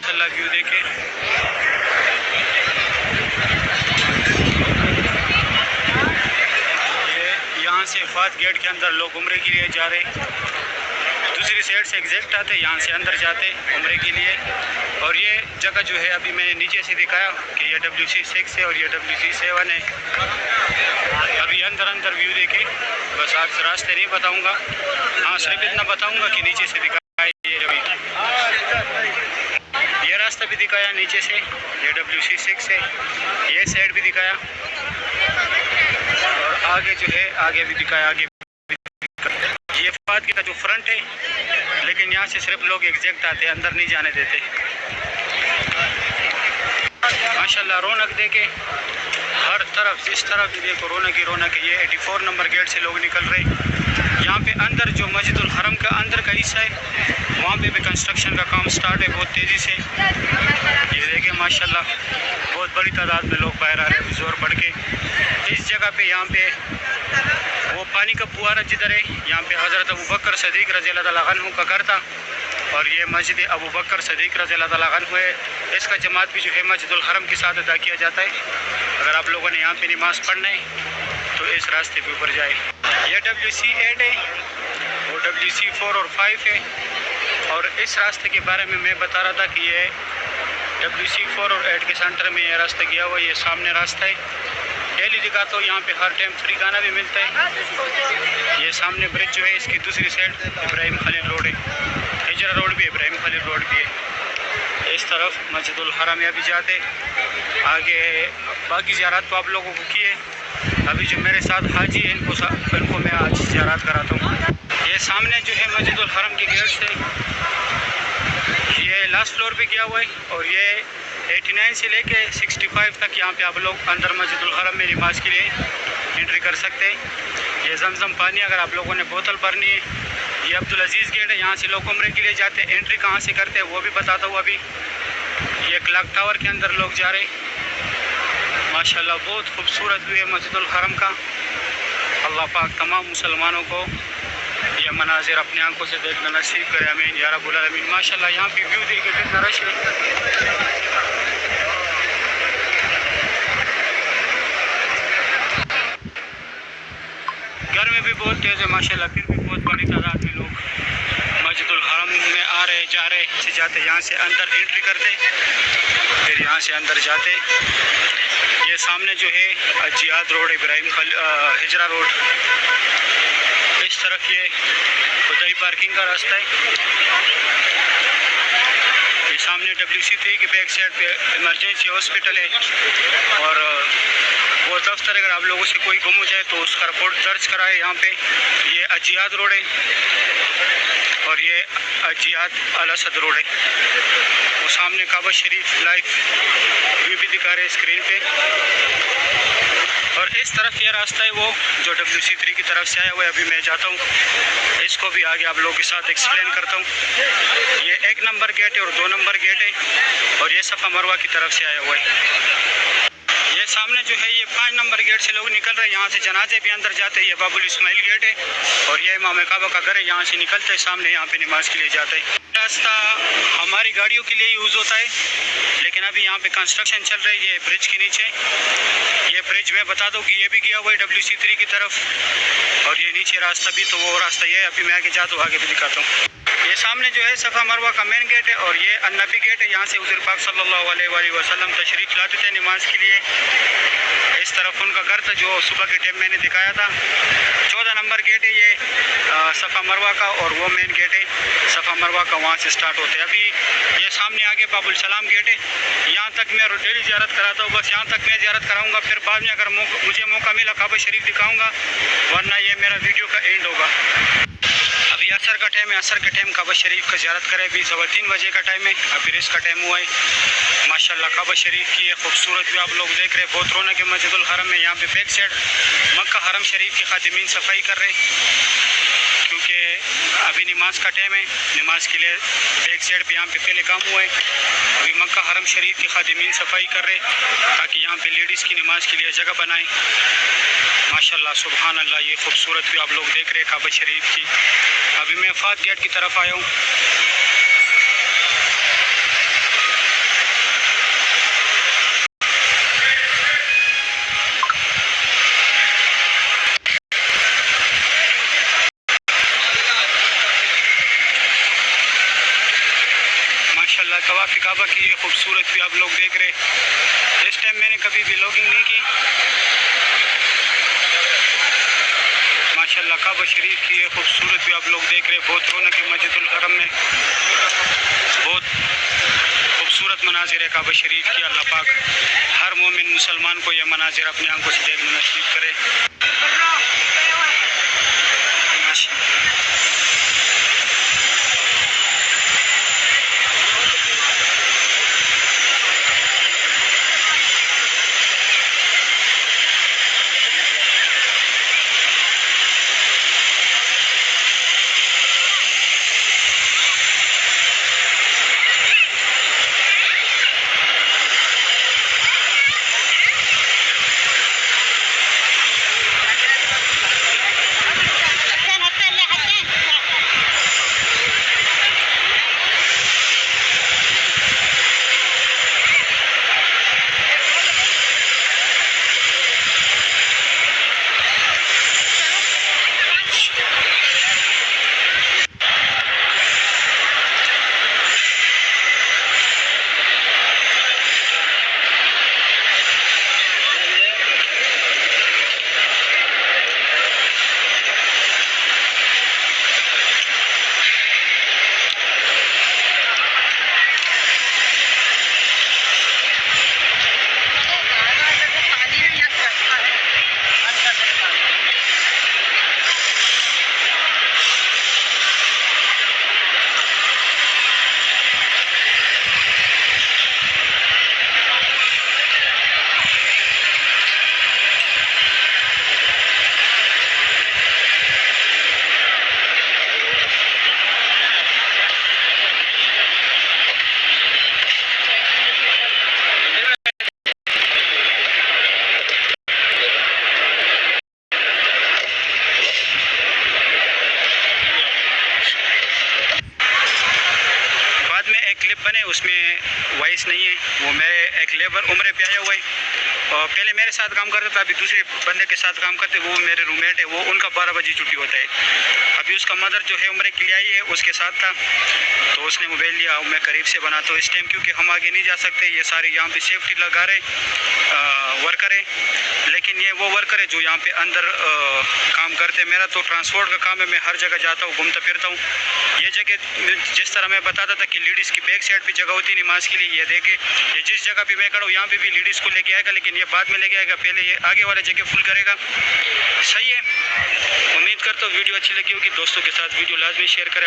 माशाल्लाह व्यू देखे। ये यहाँ से फात गेट के अंदर लोग उम्रे के लिए जा रहे, दूसरी साइड से एग्जैक्ट आते, यहाँ से अंदर जाते उम्रे के लिए। और ये जगह जो है अभी मैंने नीचे से दिखाया कि ये WC6 है और ये WC7 है। अभी अंदर व्यू देखे, बस आपसे रास्ते नहीं बताऊंगा, हाँ सिर्फ इतना बताऊंगा कि नीचे से दिखाया ये रास्ता भी दिखाया नीचे से, ये WC6 है, ये साइड भी दिखाया और आगे जो है आगे भी दिखाया। आगे ये फात का जो फ्रंट है, लेकिन यहाँ से सिर्फ लोग एग्जैक्ट आते, अंदर नहीं जाने देते। माशाल्लाह रौनक देखे हर तरफ, जिस तरफ भी देखो रौनक ही रौनक है। ये 84 नंबर गेट से लोग निकल रहे। यहाँ पे अंदर जो मस्जिदुल हरम का अंदर का हिस्सा है, वहाँ पे भी कंस्ट्रक्शन का काम स्टार्ट है बहुत तेज़ी से। ये देखें माशाल्लाह बहुत बड़ी तादाद में लोग बाहर आ रहे हैं जोर बढ़ के। इस जगह पे यहाँ पे वो पानी का फुहारा जिधर है, यहाँ पे हज़रत अबू बकर सदीक रज़ी अल्लाह अन्हु का घर था और ये मस्जिद अबू बकर सदीक रज़ी अल्लाह अन्हु है। इसका जमात भी जो है मस्जिदुल हरम के साथ अदा किया जाता है। अगर आप लोगों ने यहाँ पे नमाज़ पढ़ना है तो इस रास्ते के ऊपर जाए। ये WC8 है, वो WC4 और 5 है। और इस रास्ते के बारे में मैं बता रहा था कि ये WC4 और 8 के सेंटर में ये रास्ता गया हुआ, ये सामने रास्ता है। डेली दिखाता हूँ, यहाँ पे हर टाइम फ्री गाना भी मिलता है। ये सामने ब्रिज जो है, इसकी दूसरी साइड इब्राहिम खलील रोड है, हिजरा रोड भी, इब्राहिम खलील रोड भी है। इस तरफ मस्जिदुल हरम में अभी जाते आगे। बाकी ज़ियारत तो आप लोगों को किए। अभी जो मेरे साथ हाजी है इनको मैं आज ज़ियारत कराता हूँ। ये सामने जो है मस्जिदुल हरम के गेट से ये लास्ट फ्लोर पे गया हुआ है और ये 89 से लेके 65 तक यहाँ पे आप लोग अंदर मस्जिदुल हरम में नमाज के लिए एंट्री कर सकते हैं। ये जमजम पानी अगर आप लोगों ने बोतल भरनी है। ये अब्दुल अजीज़ गेट है, यहाँ से लोग उम्रे के लिए जाते हैं। एंट्री कहाँ से करते हैं वो भी बताता हूँ अभी। ये क्लॉक टावर के अंदर लोग जा रहे हैं। माशाल्लाह बहुत खूबसूरत व्यू है मस्जिदुल हरम का। अल्लाह पाक तमाम मुसलमानों को ये मनाजिर अपनी आंखों से देखना नसीब करे, आमीन या रब्बुल आलमीन। माशाल्लाह यहाँ पे व्यू देखे कितना रश है। घर में भी बहुत तेज़ है माशाल्लाह, फिर भी बहुत बड़ी तादाद में लोग मस्जिदुल हरम में आ रहे जा रहे से जाते। यहाँ से अंदर एंट्री करते, फिर यहाँ से अंदर जाते। ये सामने जो है जियाद रोड, इब्राहिम हिजरा रोड। इस तरफ ये खुदाई पार्किंग का रास्ता है। ये सामने WC3 के बैक साइड पे इमरजेंसी हॉस्पिटल है और वो दफ्तर। अगर आप लोगों से कोई गुम हो जाए तो उसका रिपोर्ट दर्ज कराए यहाँ पे। ये अजियाद रोड है और ये अजियाद अल असद रोड है। वो सामने काबा शरीफ लाइव व्यू भी दिखा रहे स्क्रीन पे। और इस तरफ ये रास्ता है वो जो WC3 की तरफ से आया हुआ है। अभी मैं जाता हूँ, इसको भी आगे आप लोगों के साथ एक्सप्लेन करता हूँ। ये 1 नंबर गेट है और 2 नंबर गेट है और ये सफ़ा मरवा की तरफ से आया हुआ है। ये सामने जो है ये 5 नंबर गेट से लोग निकल रहे हैं। यहाँ से जनाजे भी अंदर जाते हैं। ये बाबुल इस्माइल गेट है और ये इमाम काबा का घर है। यहाँ से निकलते हैं सामने, यहाँ पे नमाज के लिए जाते हैं। रास्ता हमारी गाड़ियों के लिए यूज़ होता है, लेकिन अभी यहाँ पे कंस्ट्रक्शन चल रही है। ये ब्रिज के नीचे ये ब्रिज मैं बता दूँ कि ये भी गया हुआ है WC3 की तरफ और ये नीचे रास्ता भी, तो वो रास्ता ये है। अभी मैं आगे जाता हूँ, आगे भी दिखाता हूँ। ये सामने जो है सफ़ा मरवा का मेन गेट है और ये अन्नबी गेट है। यहाँ से हुज़ूर पाक सल्लल्लाहु अलैहि वसल्लम तशरीफ़ लाते थे नमाज के लिए। इस तरफ उनका घर था जो सुबह के टाइम मैंने दिखाया था। 14 नंबर गेट है ये सफ़ा मरवा का और वो मेन गेट है सफ़ा मरवा का, वहाँ से स्टार्ट होते हैं। अभी ये सामने आगे बाबुल सलाम गेट है। यहाँ तक मैं डेली ज़ियारत कराता हूँ, बस यहाँ तक मैं ज़ियारत कराऊँगा। फिर बाद में अगर मुझे मौका मिला काबा शरीफ दिखाऊँगा, वरना ये मेरा वीडियो का एंड होगा। अभी असर का टाइम है, असर के टाइम काबा शरीफ का ज़ियारत करें। अभी 3:15 बजे का टाइम है, अभी रेस का टाइम हुआ है। माशाल्लाह काबा शरीफ की ये खूबसूरत भी आप लोग देख रहे हैं। बहुत रौनक है मस्जिदुल हरम में। यहाँ पे बैक साइड मक्का हरम शरीफ के खादिमीन सफाई कर रहे हैं, क्योंकि अभी नमाज का टाइम है। नमाज के लिए बैक साइड पे यहाँ पे पहले काम हुआ है। अभी मक्का हरम शरीफ के खादिमीन सफाई कर रहे ताकि यहाँ पे लेडीज़ की नमाज के लिए जगह बनाए। माशाल्लाह सुबहान अल्लाह, ये खूबसूरत भी आप लोग देख रहे हैं काबा शरीफ की। अभी मैं फात गेट की तरफ आया हूँ। माशाल्लाह तवाफ़ काबा की ये खूबसूरत भी आप लोग देख रहे। इस टाइम मैंने कभी भी व्लॉगिंग नहीं की। माशाल्लाह काबा शरीफ की ये खूबसूरत भी आप लोग देख रहे। बहुत रौनक है मस्जिदुल हरम में, बहुत खूबसूरत मनाजिर है काबा शरीफ की। अल्लाह पाक हर मोमिन मुसलमान को यह मनाजिर अपनी आंखों से देखना नसीब करे। क्लिप बने उसमें वॉइस नहीं है। वो मेरे एक लेबर उम्र पे आया हुआ है और पहले मेरे साथ काम करता था, अभी दूसरे बंदे के साथ काम करते। वो मेरे रूममेट है, वो उनका 12 बजे छुट्टी होता है। अभी उसका मदर जो है उम्र के लिए आई है, उसके साथ था तो उसने मोबाइल लिया। मैं करीब से बना तो इस टाइम क्योंकि हम आगे नहीं जा सकते, ये सारे यहाँ पे सेफ्टी लगा रहे वर्कर है, लेकिन ये वो वर्कर है जो यहाँ पे अंदर काम करते हैं। मेरा तो ट्रांसपोर्ट का काम है, मैं हर जगह जाता हूँ, घूमता फिरता हूँ। ये जगह जिस तरह मैं बताता था कि लेडीज़ की बैक साइड भी जगह होती है नमाज के लिए, ये देखे ये जिस जगह पे मैं खड़ा हूँ यहाँ पे भी लेडीज़ को लेके आएगा, लेकिन ये बाद में लेके आएगा, पहले ये आगे वाले जगह फुल करेगा। सही है, उम्मीद करता हूँ वीडियो अच्छी लगी होगी। दोस्तों के साथ वीडियो लाजमी शेयर करें।